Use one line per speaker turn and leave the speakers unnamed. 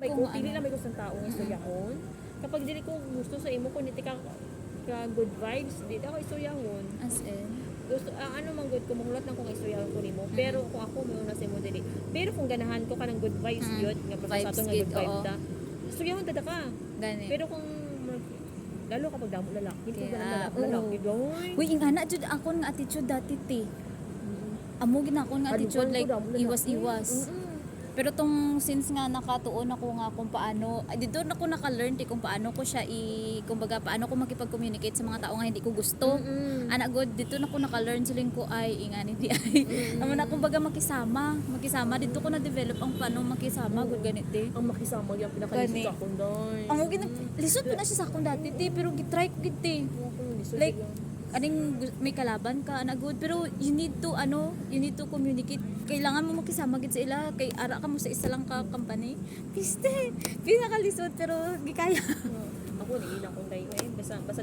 kay
kung
ko pili lang may gusto ng tao nga istoryahon. Kapag dili ko gusto sa imo kun ka good vibes, di ako istoryahon.
as in.
Gusto ano man good ko mahulat lang kung istoryahon ko nimo. Pero kung ako may una sa imo dili. Pero kung ganahan ko ka ng good vibes yun, nga basta sa
Vibes
ato nga
gid,
good vibes
oo.
ta. Istoryahon tada ka.
Gani.
Pero kung lalo kapag damo lalaki, hindi ko
Kaya,
ganang lalaki doy.
Uy, ingana jud akon nga attitude dati ti. Amo gid akon nga attitude like iwas-iwas. Pero tong since nga nakatuon ako nga kung paano, dito na ko naka-learn kung paano ko siya kumbaga paano ko makipag-communicate sa mga tao nga hindi ko gusto. Ana god dito na ko naka-learn siling ko ay ingani di ay. Amo na kumbaga makisama dito ko na develop ang paano makisama god ganiti.
Ang makisama yung pinakalisod sa akong doy.
Amo gid lisod ko na siya sa akong dati ti pero gitry ko gid ti. Like aning may kalaban ka ana good pero you need to communicate, kailangan mo makisama gid sa ila kay ara ka mo sa isa lang ka company piste pinakalisod pero gikaya
ako ni ilang kong day basta